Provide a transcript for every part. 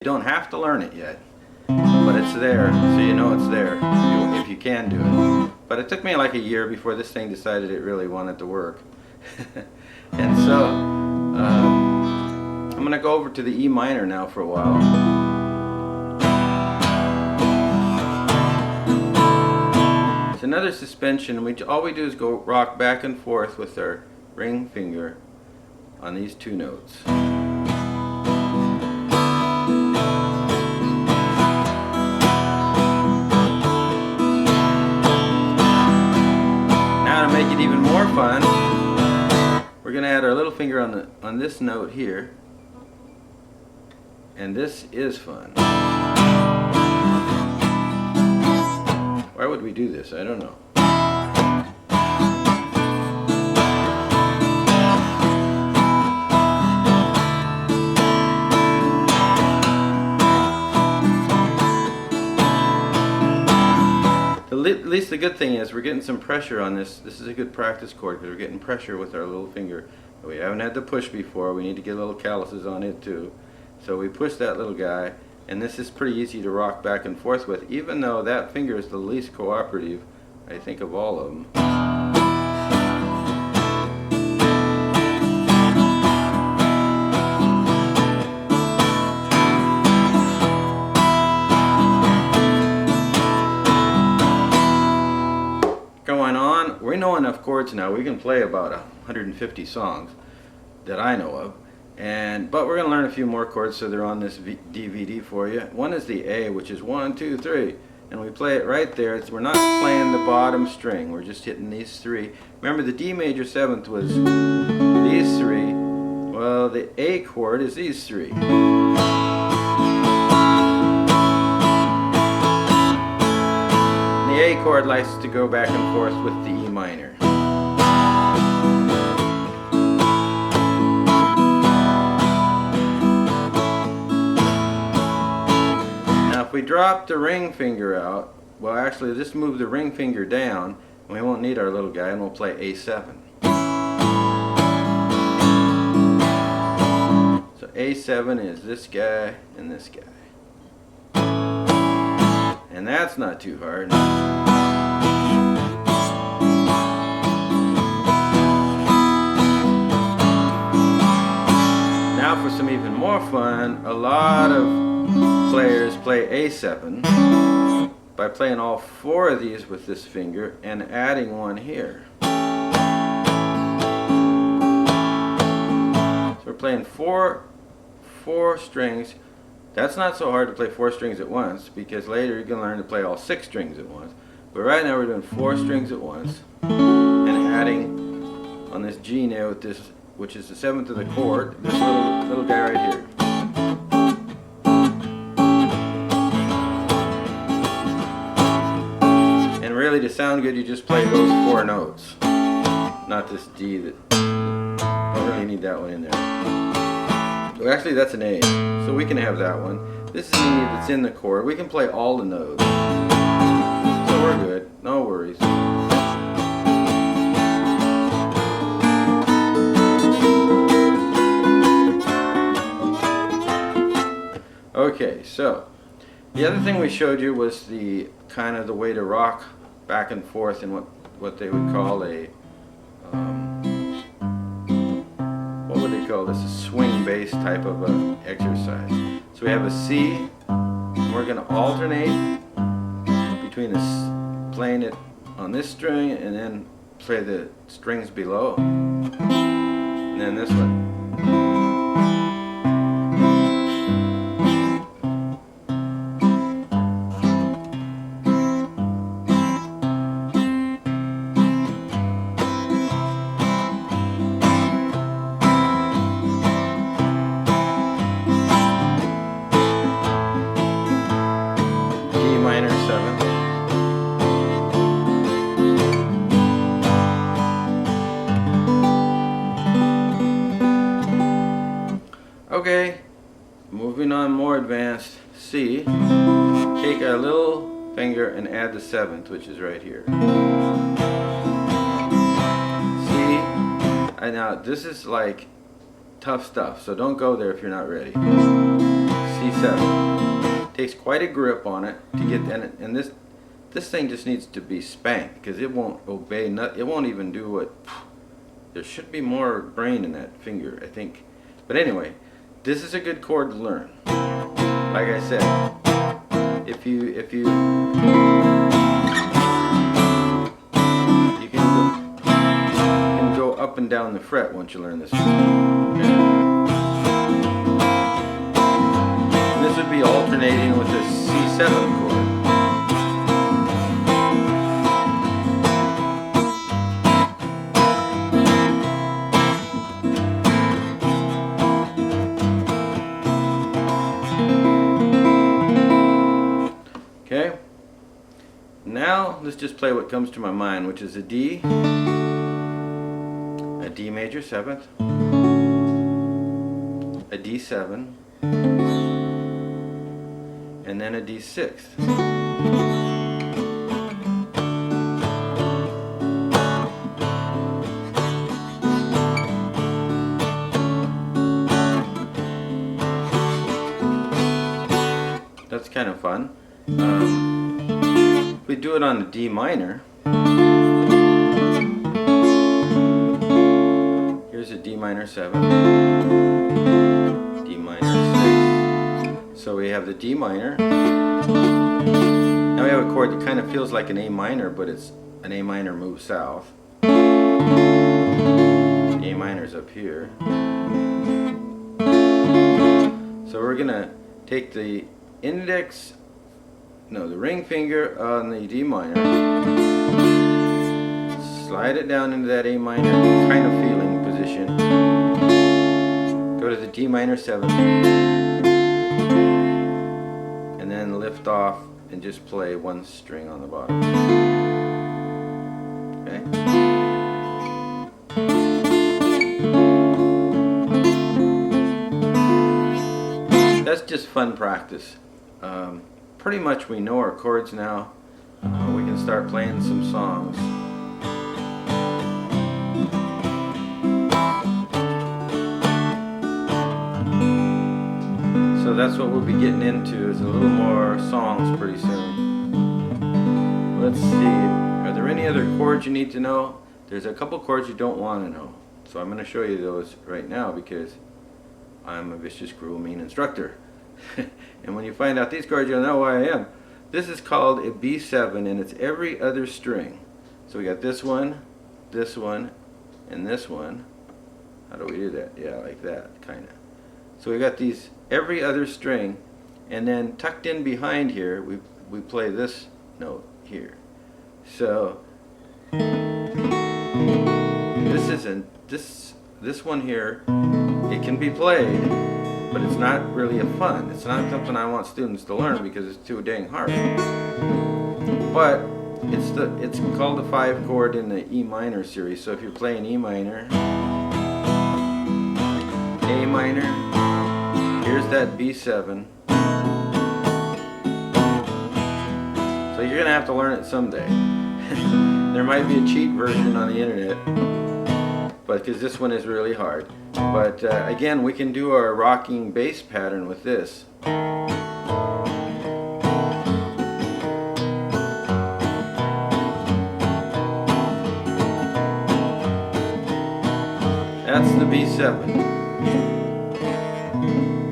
You don't have to learn it yet, but it's there, so you know it's there if you can do it. But it took me like a year before this thing decided it really wanted to work. And so I'm going to go over to the E minor now for a while. It's another suspension. All we do is go rock back and forth with our ring finger on these two notes. To make it even more fun, we're going to add our little finger on this note here, and this is fun. Why would we do this? I don't know. At least the good thing is we're getting some pressure on this. This is a good practice chord because we're getting pressure with our little finger. We haven't had to push before. We need to get little calluses on it too. So we push that little guy, and this is pretty easy to rock back and forth with, even though that finger is the least cooperative, I think, of all of them. Going on, we know enough chords now. We can play about 150 songs that I know of, but we're going to learn a few more chords, so they're on this DVD for you. One is the A, which is 1, 2, 3, and we play it right there. We're not playing the bottom string, we're just hitting these three. Remember, the D major 7th was these three. Well, the A chord is these three. The A chord likes to go back and forth with the E minor. Now if we drop the ring finger out, well, actually just move the ring finger down and we won't need our little guy, and we'll play A7. So A7 is this guy and this guy. And that's not too hard. Now for some even more fun, a lot of players play A7 by playing all four of these with this finger and adding one here. So we're playing four strings. That's not so hard to play 4 strings at once, because later you can learn to play all 6 strings at once. But right now we're doing 4 strings at once and adding on this G note, which is the 7th of the chord, this little guy right here. And really, to sound good, you just play those 4 notes, not this D that don't really need that one in there. Well, actually, that's an A, so we can have that one. This is an E that's in the chord. We can play all the notes, so we're good. No worries. Okay, so the other thing we showed you was the kind of the way to rock back and forth in what they would call a call this a swing bass type of exercise. So we have a C, and we're going to alternate between playing it on this string and then play the strings below, and then this one. Minor 7th. Okay, moving on more advanced. C. Take our little finger and add the 7th, which is right here. C. Now this is like tough stuff, so don't go there if you're not ready. C C7. Takes quite a grip on it to get, and this thing just needs to be spanked because it won't obey. It won't even do what. There should be more brain in that finger, I think. But anyway, this is a good chord to learn. Like I said, if you can go up and down the fret once you learn this. Okay. And this would be alternating with the C7 chord. Okay, now let's just play what comes to my mind, which is a D major 7th, a D7, and then a D6th. That's kind of fun. If we do it on the D minor, here's a D minor 7, D minor 6. So we have the D minor. Now we have a chord that kind of feels like an A minor, but it's an A minor moved south. The A minor's up here. So we're gonna take the the ring finger on the D minor, slide it down into that A minor kind of feeling position, go to the D minor 7, and then lift off and just play one string on the bottom. Okay? That's just fun practice. Pretty much we know our chords now. We can start playing some songs. So that's what we'll be getting into, is a little more songs pretty soon. Let's see, are there any other chords you need to know? There's a couple chords you don't want to know. So I'm going to show you those right now because I'm a vicious, cruel, mean instructor. And when you find out these chords, you'll know why I am. This is called a B7, and it's every other string. So we got this one, and this one. How do we do that? Yeah, like that, kind of. So we got these every other string, and then tucked in behind here, we play this note here. So this one here, it can be played, but it's not really a fun. It's not something I want students to learn because it's too dang hard. But it's called the 5 chord in the E minor series. So if you're playing E minor, A minor, here's that B7. So you're gonna have to learn it someday. There might be a cheat version on the internet, but because this one is really hard. But again, we can do our rocking bass pattern with this. That's the B7.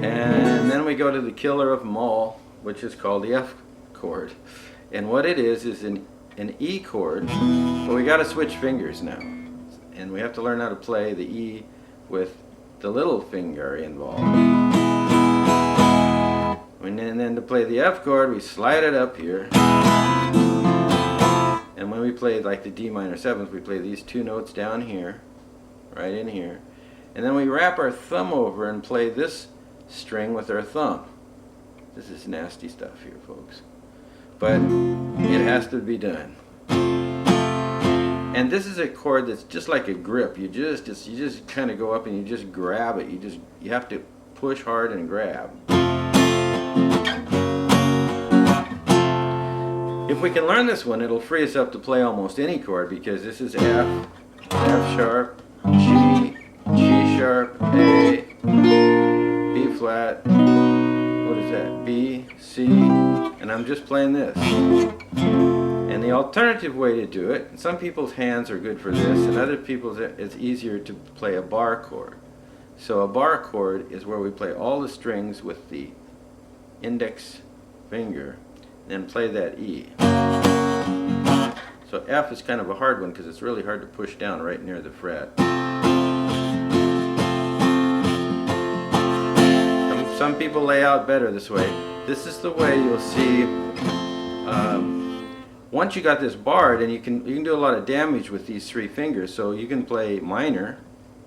And then we go to the killer of them all, which is called the F chord. And what it is an E chord, but we got to switch fingers now. And we have to learn how to play the E with the little finger involved. And then to play the F chord, we slide it up here. And when we play like the D minor 7th, we play these 2 notes down here, right in here. And then we wrap our thumb over and play this string with our thumb. This is nasty stuff here, folks. But it has to be done. And this is a chord that's just like a grip. You just kind of go up and you just grab it. You have to push hard and grab. If we can learn this one, it'll free us up to play almost any chord, because this is F, F sharp, G, G sharp, A, B flat. What is What's that? B, C, and I'm just playing this. And the alternative way to do it, some people's hands are good for this, and other people's it's easier to play a bar chord. So a bar chord is where we play all the strings with the index finger, and then play that E. So F is kind of a hard one because it's really hard to push down right near the fret. Some people lay out better this way. This is the way you'll see. Once you got this barred, and you can do a lot of damage with these three fingers. So you can play minor,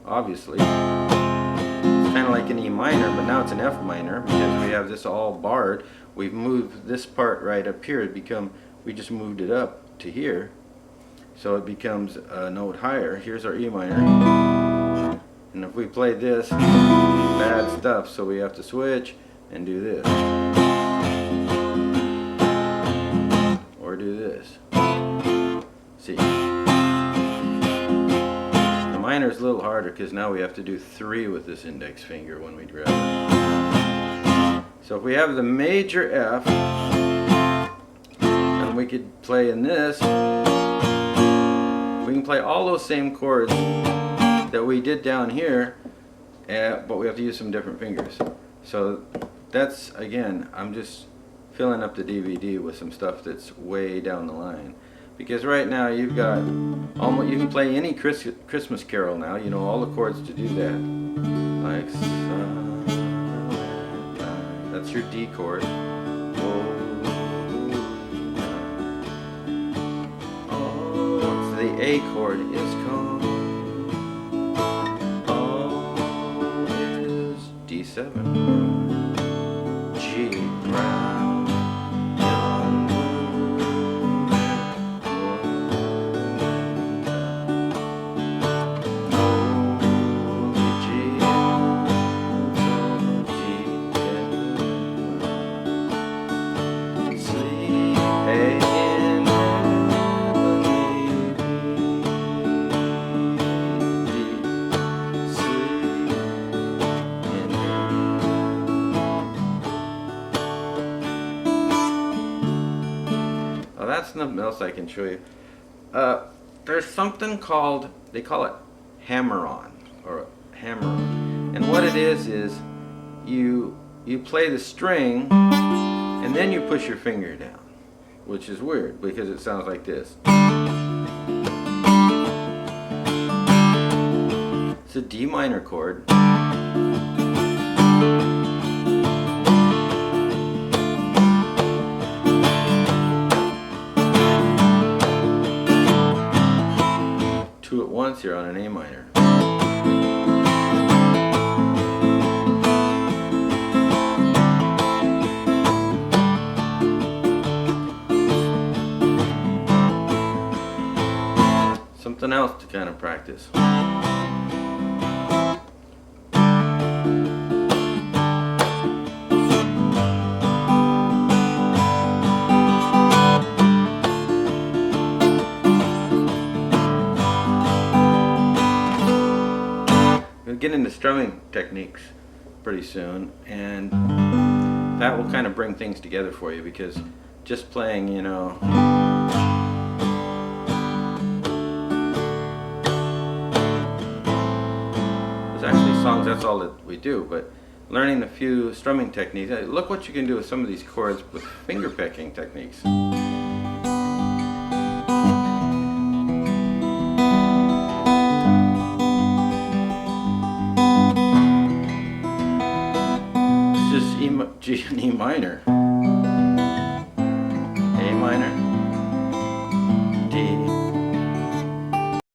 obviously. It's kind of like an E minor, but now it's an F minor because we have this all barred. We've moved this part right up here. We just moved it up to here, so it becomes a note higher. Here's our E minor, and if we play this, bad stuff, so we have to switch and do this, or do this. See, the minor is a little harder because now we have to do 3 with this index finger when we grab it. So if we have the major F, and we could play in this, we can play all those same chords that we did down here, but we have to use some different fingers. So that's, again, I'm just filling up the DVD with some stuff that's way down the line. Because right now you've got almost, you can play any Christmas carol now, you know all the chords to do that. Like, that's your D chord. The A chord is come. O is D7. G round young G sleep A in that's nothing else I can show you. There's something called, they call it hammer-on, or hammer-on. And what it is you play the string and then you push your finger down, which is weird because it sounds like this. It's a D minor chord. Two at once here on an A minor. Something else to kind of practice. We'll get into strumming techniques pretty soon, and that will kind of bring things together for you, because just playing, you know, there's actually songs that's all that we do, but learning a few strumming techniques, look what you can do with some of these chords with finger picking techniques. G and E minor.